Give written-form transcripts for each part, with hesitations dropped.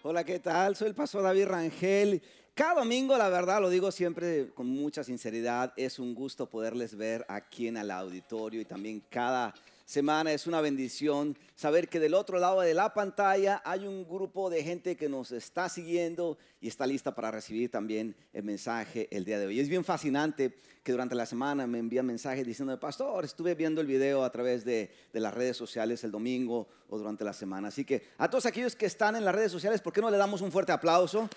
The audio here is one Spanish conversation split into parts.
Hola, ¿qué tal? Soy el pastor David Rangel. Cada domingo, la verdad, lo digo siempre con mucha sinceridad, es un gusto poderles ver aquí en el auditorio y también cada semana es una bendición saber que del otro lado de la pantalla hay un grupo de gente que nos está siguiendo y está lista para recibir también el mensaje el día de hoy. Es bien fascinante que durante la semana me envían mensajes diciendo, pastor, estuve viendo el video a través de las redes sociales el domingo o durante la semana. Así que a todos aquellos que están en las redes sociales, ¿por qué no le damos un fuerte aplauso?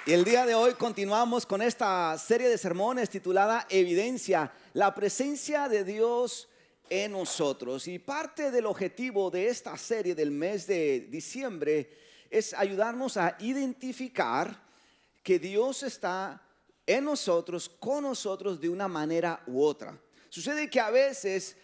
Y el día de hoy continuamos con esta serie de sermones titulada Evidencia, la presencia de Dios en nosotros. Y parte del objetivo de esta serie del mes de diciembre es ayudarnos a identificar que Dios está en nosotros, con nosotros de una manera u otra. Sucede que a veces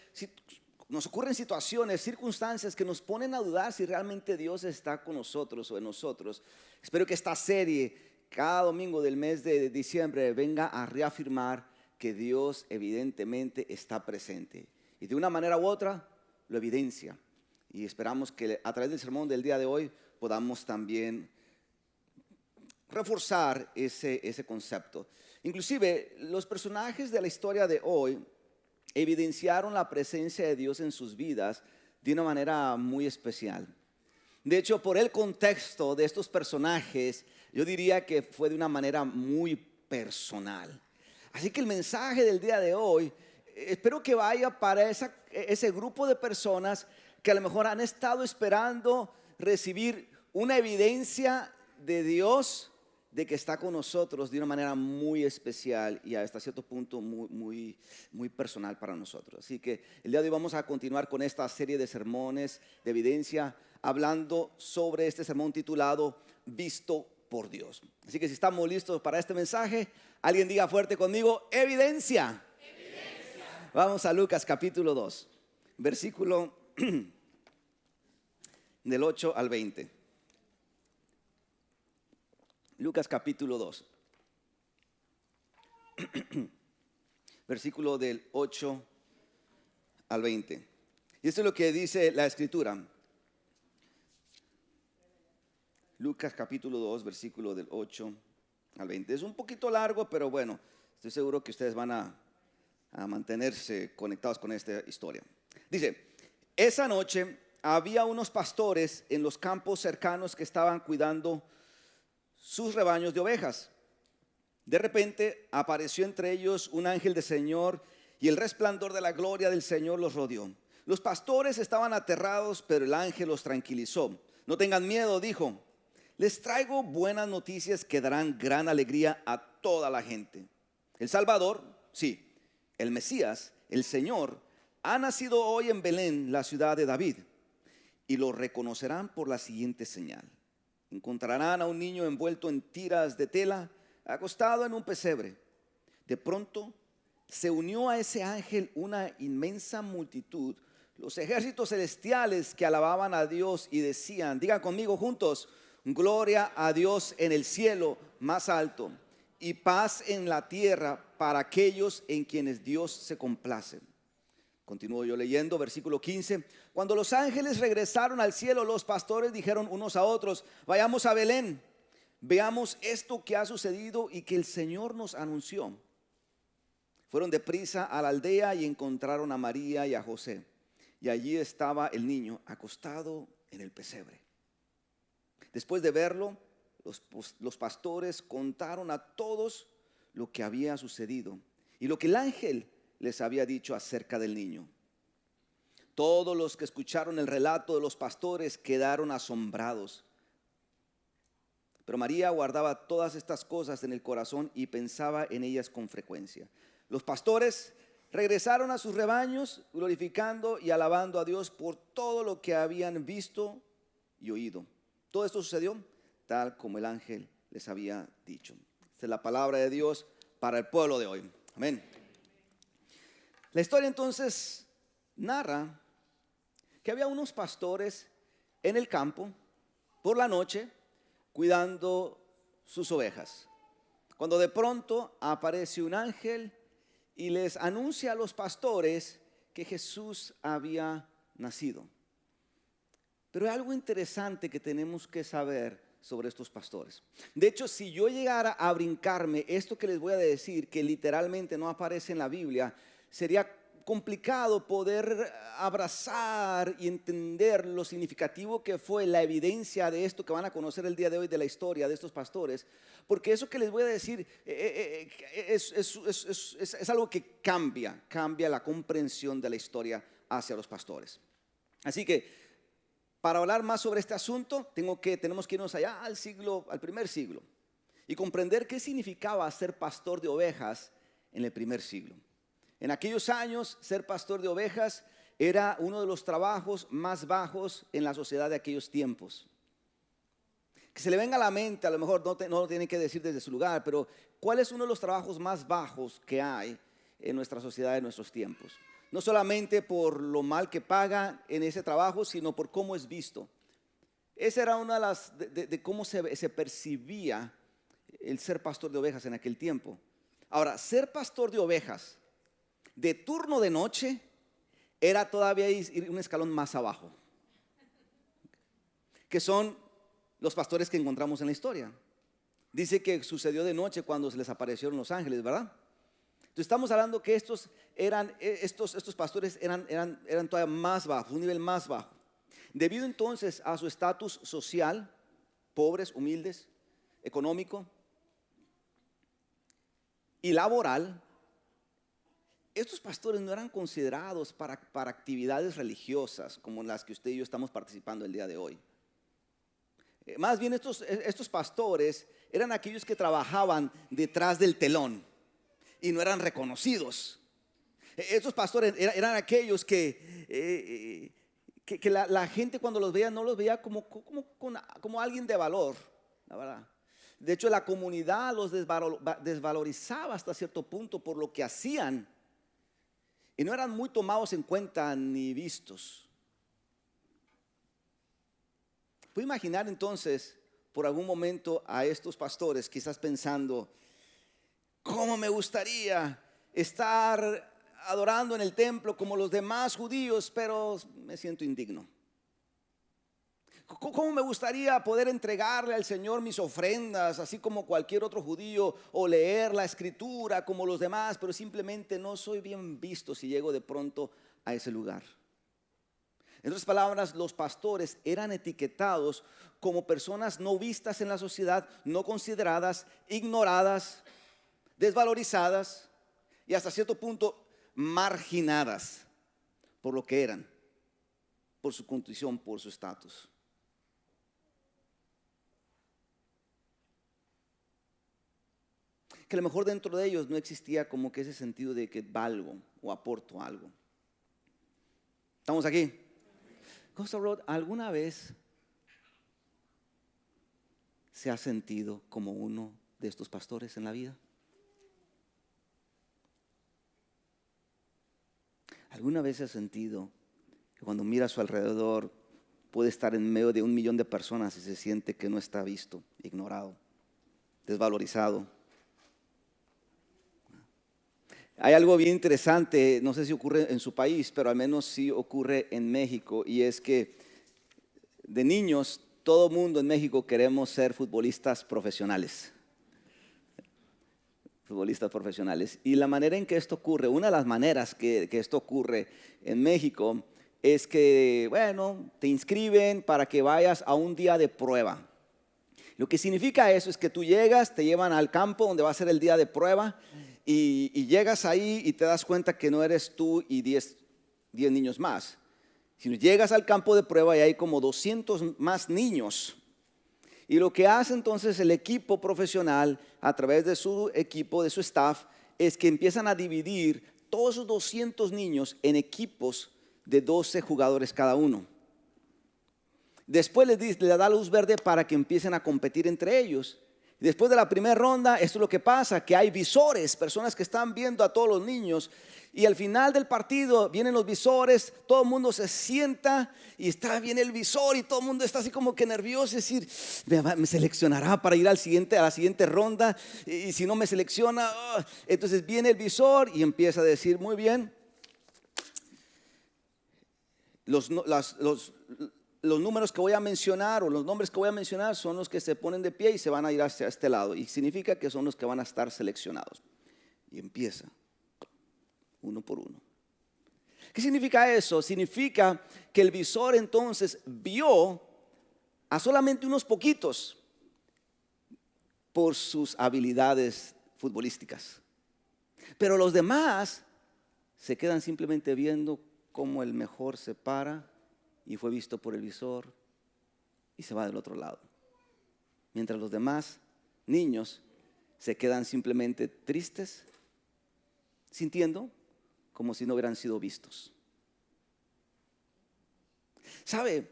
nos ocurren situaciones, circunstancias que nos ponen a dudar si realmente Dios está con nosotros o en nosotros. Espero que esta serie, cada domingo del mes de diciembre, venga a reafirmar que Dios evidentemente está presente. Y de una manera u otra lo evidencia. Y esperamos que a través del sermón del día de hoy podamos también reforzar ese concepto. Inclusive los personajes de la historia de hoy evidenciaron la presencia de Dios en sus vidas de una manera muy especial. De hecho, por el contexto de estos personajes, yo diría que fue de una manera muy personal. Así que el mensaje del día de hoy, espero que vaya para ese grupo de personas que a lo mejor han estado esperando recibir una evidencia de Dios, de que está con nosotros de una manera muy especial y hasta cierto punto muy personal para nosotros. Así que el día de hoy vamos a continuar con esta serie de sermones de evidencia, hablando sobre este sermón titulado Visto por Dios. Así que si estamos listos para este mensaje, alguien diga fuerte conmigo, evidencia. Evidencia. Vamos a Lucas capítulo 2, versículo del 8 al 20. Lucas capítulo 2, versículo del 8 al 20. Y esto es lo que dice la escritura. Lucas capítulo 2, versículo del 8 al 20. Es un poquito largo, pero bueno, estoy seguro que ustedes van a mantenerse conectados con esta historia. Dice, esa noche había unos pastores en los campos cercanos que estaban cuidando sus rebaños de ovejas. De repente apareció entre ellos un ángel del Señor y el resplandor de la gloria del Señor los rodeó. Los pastores estaban aterrados, pero el ángel los tranquilizó. No tengan miedo, dijo. Les traigo buenas noticias que darán gran alegría a toda la gente. El Salvador, sí, el Mesías, el Señor, ha nacido hoy en Belén, la ciudad de David, y lo reconocerán por la siguiente señal. Encontrarán a un niño envuelto en tiras de tela, acostado en un pesebre. De pronto se unió a ese ángel una inmensa multitud, los ejércitos celestiales que alababan a Dios y decían, digan conmigo juntos, gloria a Dios en el cielo más alto y paz en la tierra para aquellos en quienes Dios se complace. Continúo yo leyendo, versículo 15. Cuando los ángeles regresaron al cielo, los pastores dijeron unos a otros, vayamos a Belén, veamos esto que ha sucedido y que el Señor nos anunció. Fueron deprisa a la aldea y encontraron a María y a José. Y allí estaba el niño acostado en el pesebre. Después de verlo, los pastores contaron a todos lo que había sucedido y lo que el ángel les había dicho acerca del niño. Todos los que escucharon el relato de los pastores quedaron asombrados. Pero María guardaba todas estas cosas en el corazón y pensaba en ellas con frecuencia. Los pastores regresaron a sus rebaños, glorificando y alabando a Dios por todo lo que habían visto y oído. Todo esto sucedió tal como el ángel les había dicho. Esta es la palabra de Dios para el pueblo de hoy. Amén. La historia entonces narra que había unos pastores en el campo por la noche cuidando sus ovejas, cuando de pronto aparece un ángel y les anuncia a los pastores que Jesús había nacido. Pero hay algo interesante que tenemos que saber sobre estos pastores. De hecho, si yo llegara a brincarme esto que les voy a decir, que literalmente no aparece en la Biblia, sería complicado poder abrazar y entender lo significativo que fue la evidencia de esto que van a conocer el día de hoy de la historia de estos pastores, porque eso que les voy a decir es algo que cambia la comprensión de la historia hacia los pastores. Así que para hablar más sobre este asunto tenemos que irnos allá al primer siglo y comprender qué significaba ser pastor de ovejas en el primer siglo. En aquellos años, ser pastor de ovejas era uno de los trabajos más bajos en la sociedad de aquellos tiempos. Que se le venga a la mente, a lo mejor no lo tiene que decir desde su lugar, pero ¿cuál es uno de los trabajos más bajos que hay en nuestra sociedad en nuestros tiempos? No solamente por lo mal que paga en ese trabajo, sino por cómo es visto. Esa era una de las de cómo se percibía el ser pastor de ovejas en aquel tiempo. Ahora, ser pastor de ovejas de turno de noche era todavía ir un escalón más abajo, que son los pastores que encontramos en la historia. Dice que sucedió de noche cuando se les aparecieron los ángeles, ¿verdad? Entonces estamos hablando que estos pastores eran todavía más bajos, un nivel más bajo. Debido entonces a su estatus social, pobres, humildes, económico y laboral, estos pastores no eran considerados para actividades religiosas como las que usted y yo estamos participando el día de hoy. Más bien estos pastores eran aquellos que trabajaban detrás del telón y no eran reconocidos. Estos pastores eran aquellos que la gente cuando los veía no los veía como alguien de valor, la verdad. De hecho, la comunidad los desvalorizaba hasta cierto punto por lo que hacían. Y no eran muy tomados en cuenta ni vistos. Puedo imaginar entonces por algún momento a estos pastores quizás pensando: ¿cómo me gustaría estar adorando en el templo como los demás judíos, pero me siento indigno? ¿Cómo me gustaría poder entregarle al Señor mis ofrendas, así como cualquier otro judío, o leer la escritura como los demás, pero simplemente no soy bien visto si llego de pronto a ese lugar? En otras palabras, los pastores eran etiquetados como personas no vistas en la sociedad, no consideradas, ignoradas, desvalorizadas y hasta cierto punto marginadas por lo que eran, por su condición, por su estatus. Que a lo mejor dentro de ellos no existía como que ese sentido de que valgo o aporto algo. ¿Estamos aquí? Costa Road, ¿alguna vez se ha sentido como uno de estos pastores en la vida? ¿Alguna vez se ha sentido que cuando mira a su alrededor puede estar en medio de 1 millón de personas y se siente que no está visto, ignorado, desvalorizado? Hay algo bien interesante, no sé si ocurre en su país, pero al menos sí ocurre en México, y es que de niños todo mundo en México queremos ser futbolistas profesionales. Futbolistas profesionales. Y la manera en que esto ocurre, una de las maneras que esto ocurre en México es que, bueno, te inscriben para que vayas a un día de prueba. Lo que significa eso es que tú llegas, te llevan al campo donde va a ser el día de prueba. Y llegas ahí y te das cuenta que no eres tú y 10 niños más, sino llegas al campo de prueba y hay como 200 más niños. Y lo que hace entonces el equipo profesional a través de su equipo, de su staff, es que empiezan a dividir todos esos 200 niños en equipos de 12 jugadores cada uno. Después les da luz verde para que empiecen a competir entre ellos. Después de la primera ronda, esto es lo que pasa, que hay visores, personas que están viendo a todos los niños, y al final del partido vienen los visores, todo el mundo se sienta y está bien el visor y todo el mundo está así como que nervioso, es decir, me seleccionará para ir a la siguiente ronda, y si no me selecciona, entonces viene el visor y empieza a decir: muy bien, los, no- las- los números que voy a mencionar o los nombres que voy a mencionar son los que se ponen de pie y se van a ir hacia este lado. Y significa que son los que van a estar seleccionados. Y empieza uno por uno. ¿Qué significa eso? Significa que el visor entonces vio a solamente unos poquitos por sus habilidades futbolísticas. Pero los demás se quedan simplemente viendo cómo el mejor se para y fue visto por el visor y se va del otro lado. Mientras los demás niños se quedan simplemente tristes, sintiendo como si no hubieran sido vistos. ¿Sabe?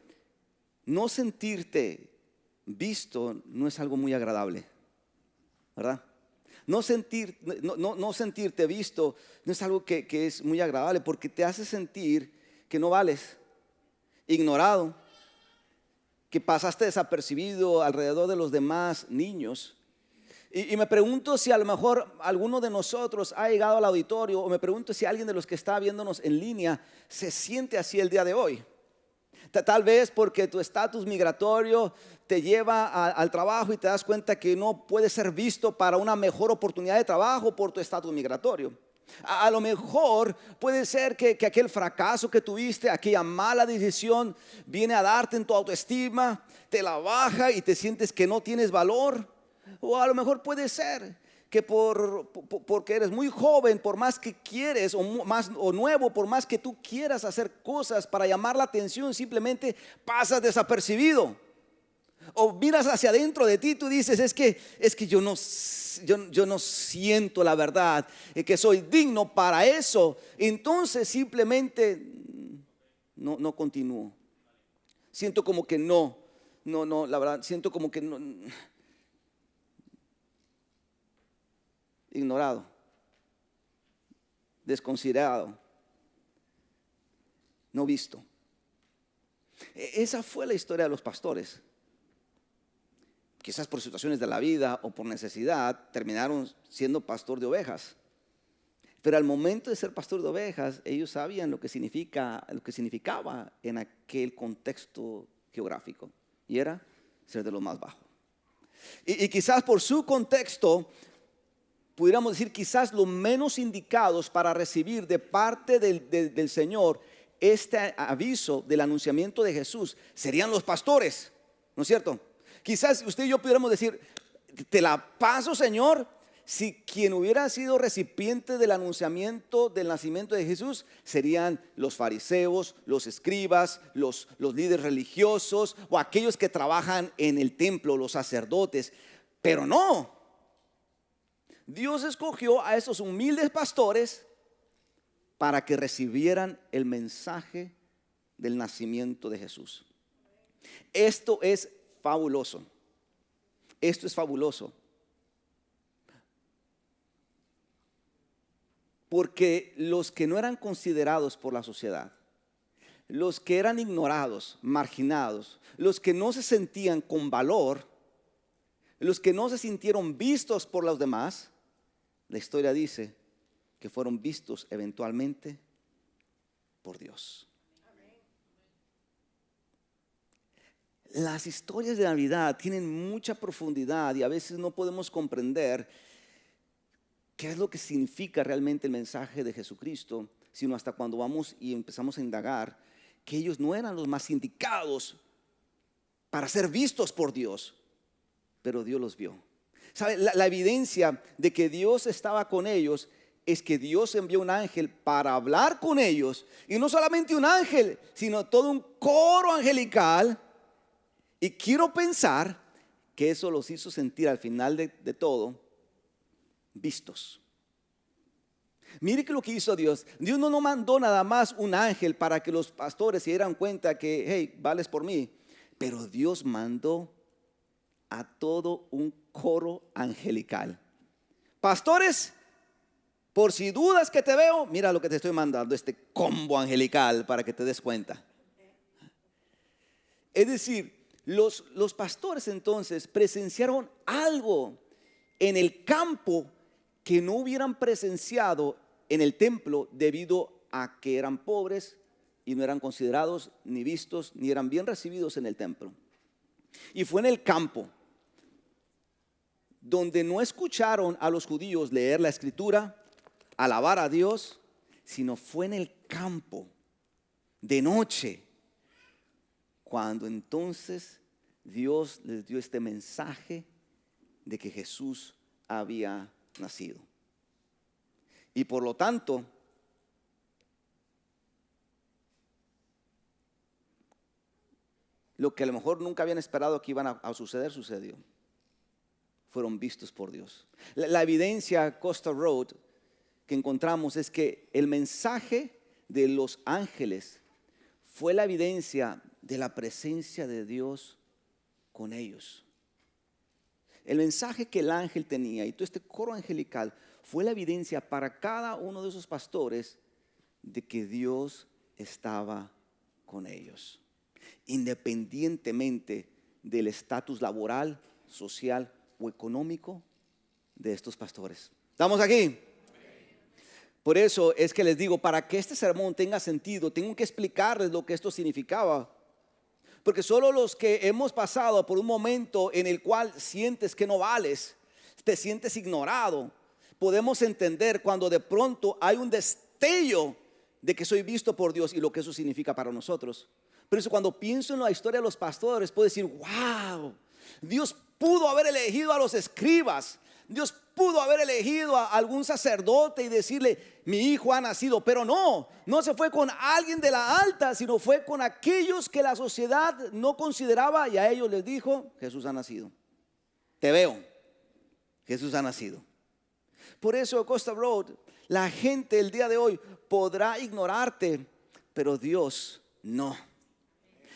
No sentirte visto no es algo muy agradable, ¿verdad? No sentirte visto no es algo que es muy agradable, porque te hace sentir que no vales, ignorado, que pasaste desapercibido alrededor de los demás niños. Y me pregunto si a lo mejor alguno de nosotros ha llegado al auditorio, o me pregunto si alguien de los que está viéndonos en línea se siente así el día de hoy. Tal vez porque tu estatus migratorio te lleva al trabajo y te das cuenta que no puedes ser visto para una mejor oportunidad de trabajo por tu estatus migratorio. A lo mejor puede ser que aquel fracaso que tuviste, aquella mala decisión, viene a darte en tu autoestima, te la baja y te sientes que no tienes valor. O a lo mejor puede ser que porque eres muy joven, por más que quieres, o nuevo, por más que tú quieras hacer cosas para llamar la atención, simplemente pasas desapercibido. O miras hacia adentro de ti y tú dices, es que yo no siento la verdad, que soy digno para eso. Entonces simplemente no continúo. Siento como que no, la verdad, siento como que no. Ignorado, desconsiderado, no visto. Esa fue la historia de los pastores. Quizás por situaciones de la vida o por necesidad terminaron siendo pastor de ovejas. Pero al momento de ser pastor de ovejas, ellos sabían lo que significaba en aquel contexto geográfico, y era ser de lo más bajo. Y quizás por su contexto pudiéramos decir quizás los menos indicados para recibir de parte del Señor este aviso del anunciamiento de Jesús serían los pastores, ¿no es cierto? Quizás usted y yo pudiéramos decir, te la paso, Señor, si quien hubiera sido recipiente del anunciamiento del nacimiento de Jesús serían los fariseos, los escribas, los líderes religiosos o aquellos que trabajan en el templo, los sacerdotes. Pero no. Dios escogió a esos humildes pastores para que recibieran el mensaje del nacimiento de Jesús. Esto es fabuloso. Esto es fabuloso. Porque los que no eran considerados por la sociedad, los que eran ignorados, marginados, los que no se sentían con valor, los que no se sintieron vistos por los demás, la historia dice que fueron vistos eventualmente por Dios. Las historias de Navidad tienen mucha profundidad y a veces no podemos comprender qué es lo que significa realmente el mensaje de Jesucristo, sino hasta cuando vamos y empezamos a indagar que ellos no eran los más indicados para ser vistos por Dios, pero Dios los vio. ¿Sabe? La evidencia de que Dios estaba con ellos es que Dios envió un ángel para hablar con ellos. Y no solamente un ángel, sino todo un coro angelical. Y quiero pensar que eso los hizo sentir al final de todo vistos. Mire que lo que hizo Dios. Dios no mandó nada más un ángel para que los pastores se dieran cuenta que, hey, vales por mí. Pero Dios mandó a todo un coro angelical. Pastores, por si dudas que te veo, mira lo que te estoy mandando, este combo angelical para que te des cuenta. Es decir, los pastores entonces presenciaron algo en el campo que no hubieran presenciado en el templo debido a que eran pobres, y no eran considerados ni vistos ni eran bien recibidos en el templo. Y fue en el campo donde no escucharon a los judíos leer la escritura, alabar a Dios, sino fue en el campo de noche cuando entonces Dios les dio este mensaje de que Jesús había nacido. Y por lo tanto, lo que a lo mejor nunca habían esperado que iban a suceder, sucedió. Fueron vistos por Dios. La evidencia Costa Road que encontramos es que el mensaje de los ángeles fue la evidencia de la presencia de Dios con ellos. El mensaje que el ángel tenía y todo este coro angelical fue la evidencia para cada uno de esos pastores de que Dios estaba con ellos, independientemente del estatus laboral, social o económico de estos pastores. ¿Estamos aquí? Por eso es que les digo, para que este sermón tenga sentido, tengo que explicarles lo que esto significaba. Porque solo los que hemos pasado por un momento en el cual sientes que no vales, te sientes ignorado, podemos entender cuando de pronto hay un destello de que soy visto por Dios y lo que eso significa para nosotros. Por eso cuando pienso en la historia de los pastores, puedo decir, wow, Dios pudo haber elegido a los escribas, Dios pudo haber elegido a algún sacerdote y decirle, mi hijo ha nacido, pero no se fue con alguien de la alta, sino fue con aquellos que la sociedad no consideraba, y a ellos les dijo, Jesús ha nacido. Te veo, Jesús ha nacido. Por eso Costa Road, la gente el día de hoy podrá ignorarte, pero Dios no.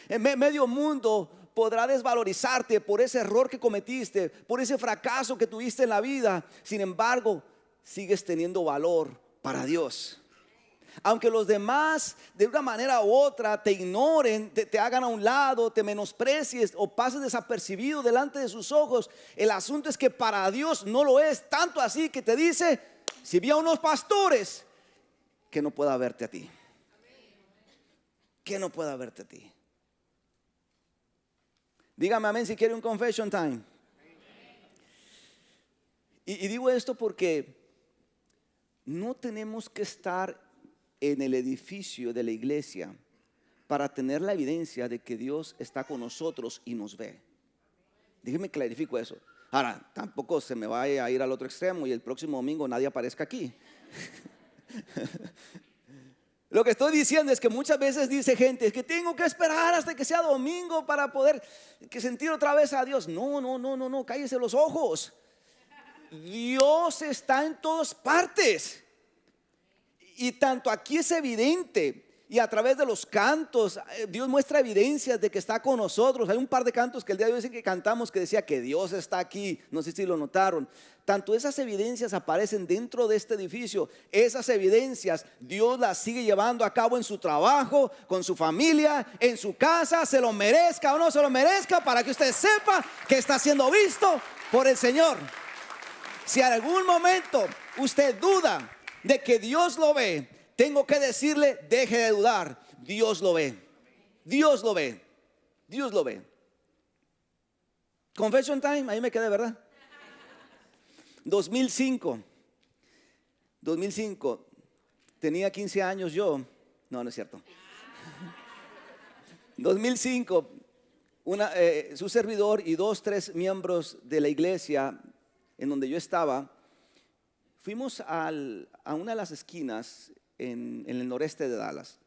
En medio mundo podrá desvalorizarte por ese error que cometiste, por ese fracaso que tuviste en la vida. Sin embargo, sigues teniendo valor para Dios. Aunque los demás de una manera u otra te ignoren, te hagan a un lado, te menosprecies o pases desapercibido delante de sus ojos, el asunto es que para Dios no lo es. Tanto así que te dice, si vi a unos pastores, que no pueda verte a ti. Que no pueda verte a ti. Dígame amén si quiere un confession time. Y digo esto porque no tenemos que estar en el edificio de la iglesia para tener la evidencia de que Dios está con nosotros y nos ve. Déjeme clarifico eso. Ahora, tampoco se me vaya a ir al otro extremo y el próximo domingo nadie aparezca aquí. Lo que estoy diciendo es que muchas veces dice gente, es que tengo que esperar hasta que sea domingo para poder sentir otra vez a Dios. No, cállese los ojos. Dios está en todas partes. Y tanto aquí es evidente, y a través de los cantos, Dios muestra evidencias de que está con nosotros. Hay un par de cantos que el día de hoy dicen que cantamos que decía que Dios está aquí. No sé si lo notaron. Tanto esas evidencias aparecen dentro de este edificio. Esas evidencias Dios las sigue llevando a cabo en su trabajo, con su familia, en su casa, se lo merezca o no se lo merezca, para que usted sepa que está siendo visto por el Señor. Si en algún momento usted duda de que Dios lo ve, tengo que decirle, deje de dudar. Dios lo ve. Dios lo ve. Dios lo ve. Confession time, ahí me quedé, ¿verdad? 2005, tenía 15 años yo. No es cierto. 2005, su servidor y 3 miembros de la iglesia en donde yo estaba, fuimos a una de las esquinas en el noreste de Dallas.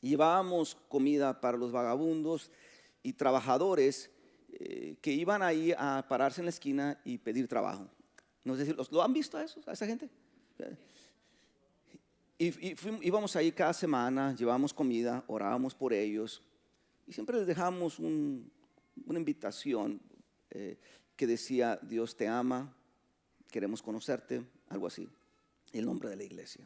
Y llevábamos comida para los vagabundos y trabajadores que iban ahí a pararse en la esquina y pedir trabajo. No sé si ¿lo han visto a esa gente? Íbamos ahí cada semana, llevábamos comida, orábamos por ellos y siempre les dejamos una invitación que decía, Dios te ama, queremos conocerte, algo así, el nombre de la iglesia.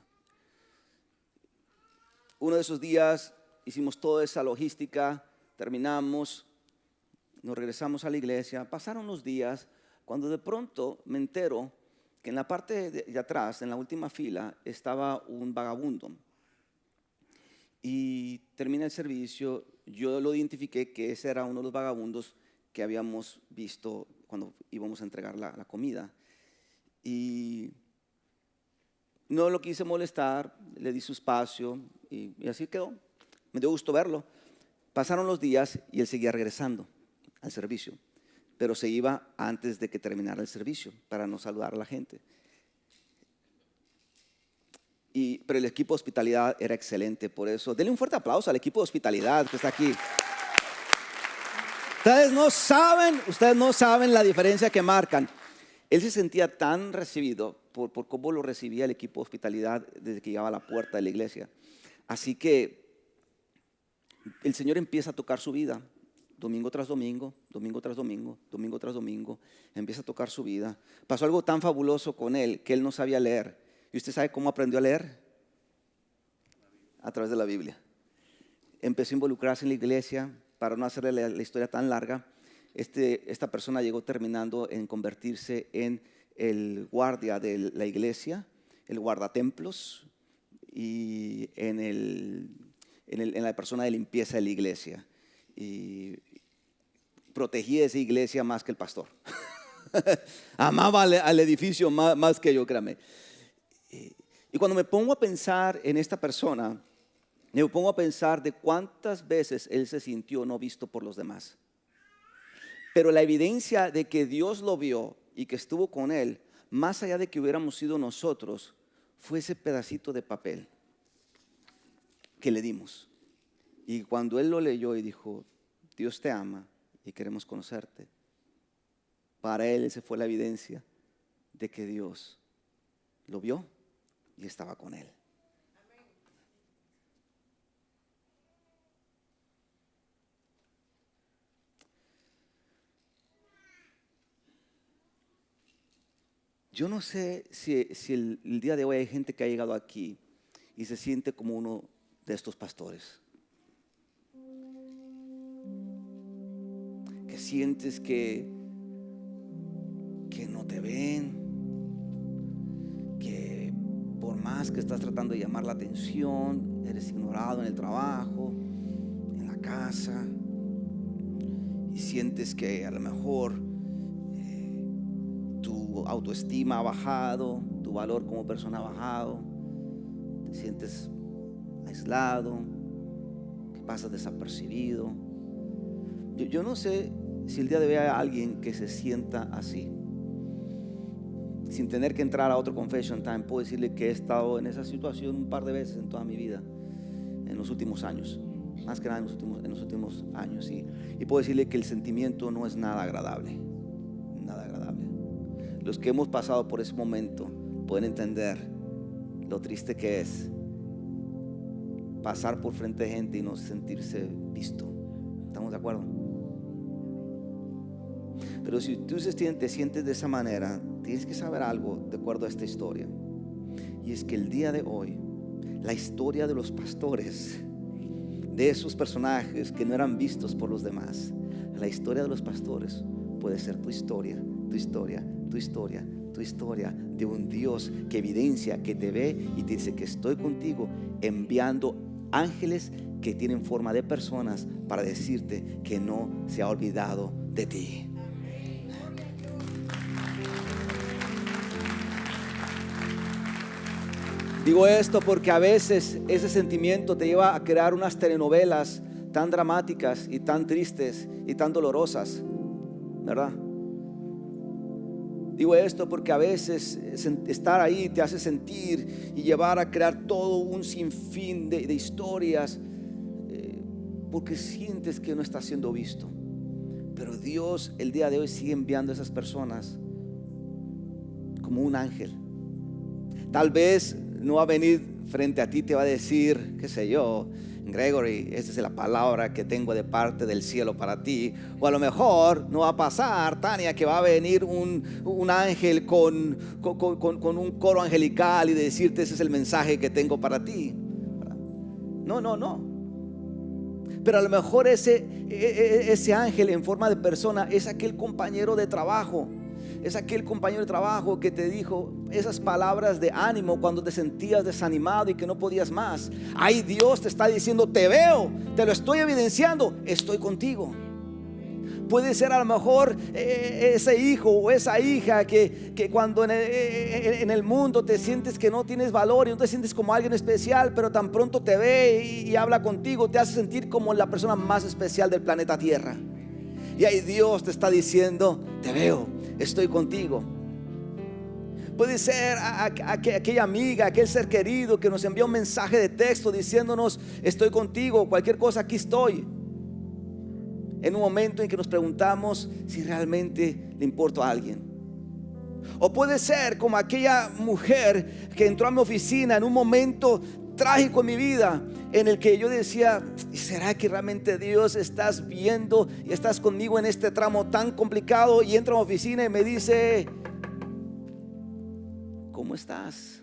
Uno de esos días hicimos toda esa logística, terminamos, nos regresamos a la iglesia, pasaron los días, cuando de pronto me entero que en la parte de atrás, en la última fila, estaba un vagabundo. Y termina el servicio. Yo lo identifiqué que ese era uno de los vagabundos que habíamos visto cuando íbamos a entregar la comida. Y no lo quise molestar, le di su espacio y así quedó. Me dio gusto verlo. Pasaron los días y él seguía regresando al servicio, pero se iba antes de que terminara el servicio para no saludar a la gente. Pero el equipo de hospitalidad era excelente, por eso denle un fuerte aplauso al equipo de hospitalidad que está aquí. Ustedes no saben la diferencia que marcan. Él se sentía tan recibido por cómo lo recibía el equipo de hospitalidad desde que llegaba a la puerta de la iglesia. Así que el Señor empieza a tocar su vida, domingo tras domingo, domingo tras domingo, domingo tras domingo. Empieza a tocar su vida. Pasó algo tan fabuloso con él que él no sabía leer. ¿Y usted sabe cómo aprendió a leer? A través de la Biblia. Empezó a involucrarse en la iglesia. Para no hacerle la historia tan larga, esta persona llegó terminando en convertirse en el guardia de la iglesia, el guardatemplos y en la persona de limpieza de la iglesia. Y protegía esa iglesia más que el pastor. Amaba al edificio más que yo, créame. Y cuando me pongo a pensar en esta persona, me pongo a pensar de cuántas veces él se sintió no visto por los demás. Pero la evidencia de que Dios lo vio y que estuvo con él, más allá de que hubiéramos sido nosotros, fue ese pedacito de papel que le dimos. Y cuando él lo leyó y dijo, Dios te ama y queremos conocerte, para él esa fue la evidencia de que Dios lo vio y estaba con él. Yo no sé si el día de hoy hay gente que ha llegado aquí y se siente como uno de estos pastores. Que sientes que no te ven, que por más que estás tratando de llamar la atención, eres ignorado en el trabajo, en la casa, y sientes que a lo mejor tu autoestima ha bajado, tu valor como persona ha bajado, te sientes aislado, que pasas desapercibido. Yo no sé si el día de hoy hay alguien que se sienta así. Sin tener que entrar a otro confession time, puedo decirle que he estado en esa situación un par de veces en toda mi vida, en los últimos años, más que nada en los últimos años, y puedo decirle que el sentimiento no es nada agradable, nada agradable. Los que hemos pasado por ese momento pueden entender lo triste que es pasar por frente de gente y no sentirse visto. ¿Estamos de acuerdo? Pero si tú te sientes de esa manera, tienes que saber algo de acuerdo a esta historia. Y es que el día de hoy, la historia de los pastores, de esos personajes que no eran vistos por los demás, la historia de los pastores puede ser tu historia, tu historia, tu historia, tu historia de un Dios que evidencia, que te ve y te dice que estoy contigo, enviando ángeles que tienen forma de personas para decirte que no se ha olvidado de ti. Digo esto porque a veces ese sentimiento te lleva a crear unas telenovelas tan dramáticas y tan tristes y tan dolorosas, ¿verdad? Digo esto porque a veces estar ahí te hace sentir y llevar a crear todo un sinfín de historias, porque sientes que no estás siendo visto. Pero Dios el día de hoy sigue enviando a esas personas como un ángel. Tal vez no va a venir frente a ti, te va a decir, qué sé yo, Gregory, esta es la palabra que tengo de parte del cielo para ti. O a lo mejor no va a pasar, Tania, que va a venir un ángel con un coro angelical y decirte, ese es el mensaje que tengo para ti. No. Pero a lo mejor ese ángel en forma de persona es aquel compañero de trabajo es aquel compañero de trabajo que te dijo esas palabras de ánimo cuando te sentías desanimado y que no podías más. Ahí Dios te está diciendo: te veo, te lo estoy evidenciando, estoy contigo. Puede ser a lo mejor ese hijo o esa hija que cuando en el mundo te sientes que no tienes valor y no te sientes como alguien especial, pero tan pronto te ve y habla contigo, te hace sentir como la persona más especial del planeta Tierra. Y ahí Dios te está diciendo: te veo, estoy contigo. Puede ser aquella amiga, aquel ser querido que nos envía un mensaje de texto diciéndonos: estoy contigo, cualquier cosa, aquí estoy. En un momento en que nos preguntamos si realmente le importo a alguien. O puede ser como aquella mujer que entró a mi oficina en un momento trágico en mi vida, en el que yo decía: ¿será que realmente Dios estás viendo y estás conmigo en este tramo tan complicado? Y entra a mi oficina y me dice: ¿cómo estás?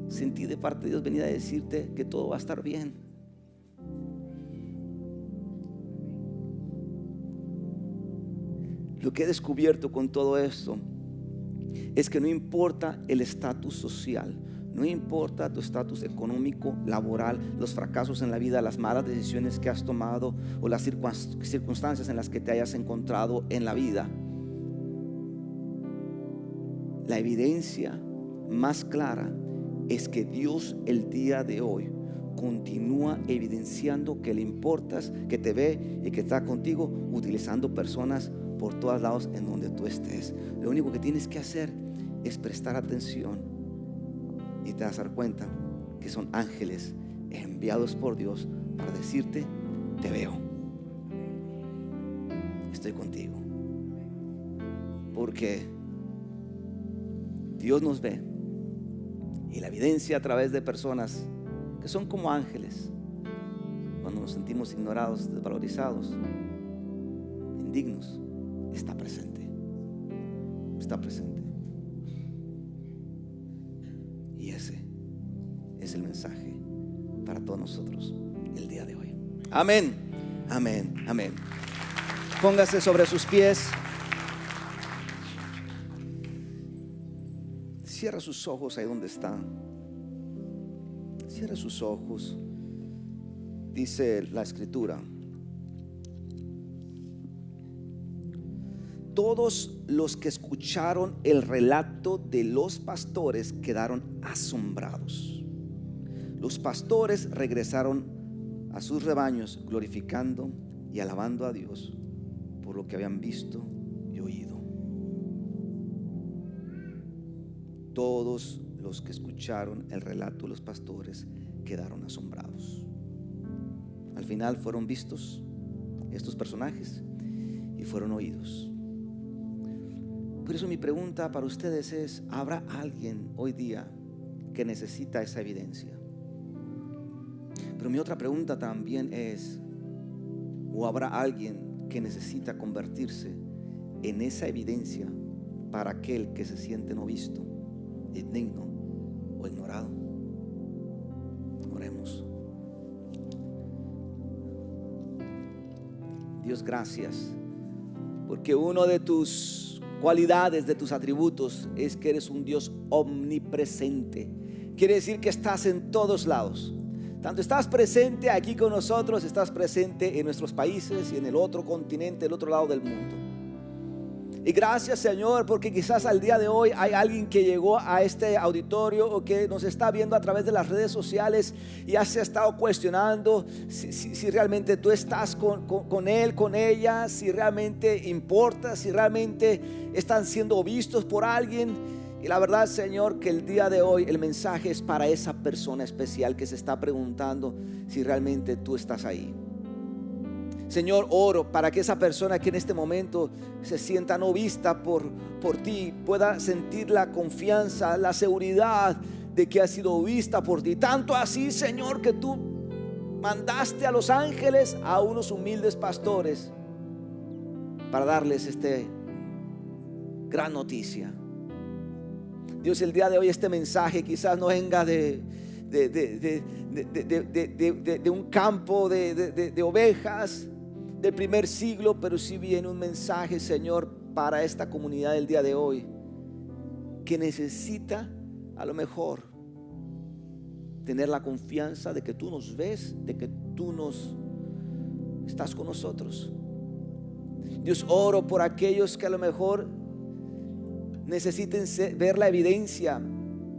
Sentí de parte de Dios venir a decirte que todo va a estar bien. Lo que he descubierto con todo esto es que no importa el estatus social, no importa tu estatus económico, laboral, los fracasos en la vida, las malas decisiones que has tomado o las circunstancias en las que te hayas encontrado en la vida. La evidencia más clara es que Dios el día de hoy continúa evidenciando que le importas, que te ve y que está contigo, utilizando personas por todos lados en donde tú estés. Lo único que tienes que hacer es prestar atención y te vas a dar cuenta que son ángeles enviados por Dios para decirte: te veo, estoy contigo. Porque Dios nos ve, y la evidencia a través de personas que son como ángeles, cuando nos sentimos ignorados, desvalorizados, indignos, está presente. Está presente. Y ese es el mensaje para todos nosotros el día de hoy. Amén, amén, amén. Póngase sobre sus pies. Cierra sus ojos ahí donde está. Cierra sus ojos. Dice la Escritura: todos los que escucharon el relato de los pastores quedaron asombrados. Los pastores regresaron a sus rebaños glorificando y alabando a Dios por lo que habían visto y oído. Todos los que escucharon el relato de los pastores quedaron asombrados. Al final fueron vistos estos personajes y fueron oídos. Por eso mi pregunta para ustedes es: ¿habrá alguien hoy día que necesita esa evidencia? Pero mi otra pregunta también es: ¿o habrá alguien que necesita convertirse en esa evidencia para aquel que se siente no visto, indigno o ignorado? Oremos. Dios, gracias, porque uno de tus cualidades, de tus atributos, es que eres un Dios omnipresente. Quiere decir que estás en todos lados. Tanto estás presente aquí con nosotros, estás presente en nuestros países y en el otro continente, el otro lado del mundo. Y gracias, Señor, porque quizás al día de hoy hay alguien que llegó a este auditorio o que nos está viendo a través de las redes sociales y ya se ha estado cuestionando si realmente tú estás con él, con ella, si realmente importa, si realmente están siendo vistos por alguien. Y la verdad, Señor, que el día de hoy el mensaje es para esa persona especial que se está preguntando si realmente tú estás ahí. Señor, oro para que esa persona que en este momento se sienta no vista por ti pueda sentir la confianza, la seguridad de que ha sido vista por ti. Tanto así, Señor, que tú mandaste a los ángeles a unos humildes pastores para darles esta gran noticia. Dios, el día de hoy este mensaje quizás no venga de un campo de ovejas del primer siglo, pero sí viene un mensaje, Señor, para esta comunidad del día de hoy que necesita a lo mejor tener la confianza de que tú nos ves, de que tú estás con nosotros. Dios, oro por aquellos que a lo mejor necesiten ver la evidencia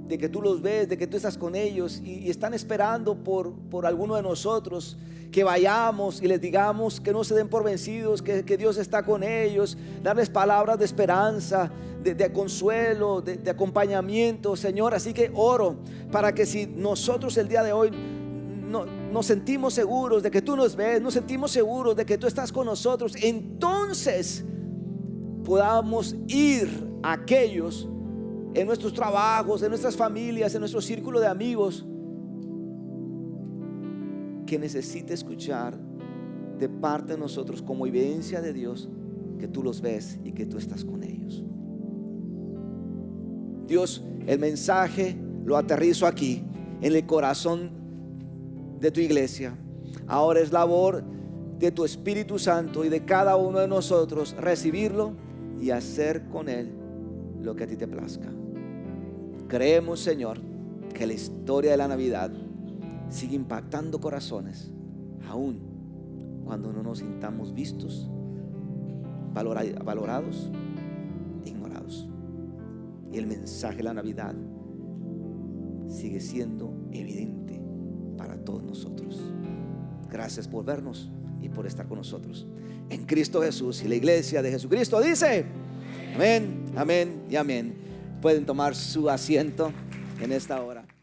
de que tú los ves, de que tú estás con ellos y están esperando por alguno de nosotros que vayamos y les digamos que no se den por vencidos, que Dios está con ellos, darles palabras de esperanza, de consuelo, de acompañamiento, Señor. Así que oro para que si nosotros el día de hoy nos sentimos seguros de que tú nos ves, nos sentimos seguros de que tú estás con nosotros, entonces podamos ir a aquellos en nuestros trabajos, en nuestras familias, en nuestro círculo de amigos que necesite escuchar de parte de nosotros como evidencia de Dios que tú los ves y que tú estás con ellos. Dios, el mensaje lo aterrizo aquí en el corazón de tu iglesia. Ahora es labor de tu Espíritu Santo y de cada uno de nosotros recibirlo y hacer con él lo que a ti te plazca. Creemos, Señor, que la historia de la Navidad sigue impactando corazones, aún cuando no nos sintamos vistos, valorados, ignorados. Y el mensaje de la Navidad sigue siendo evidente para todos nosotros. Gracias por vernos y por estar con nosotros en Cristo Jesús. Y la iglesia de Jesucristo dice amén, amén y amén. Pueden tomar su asiento en esta hora.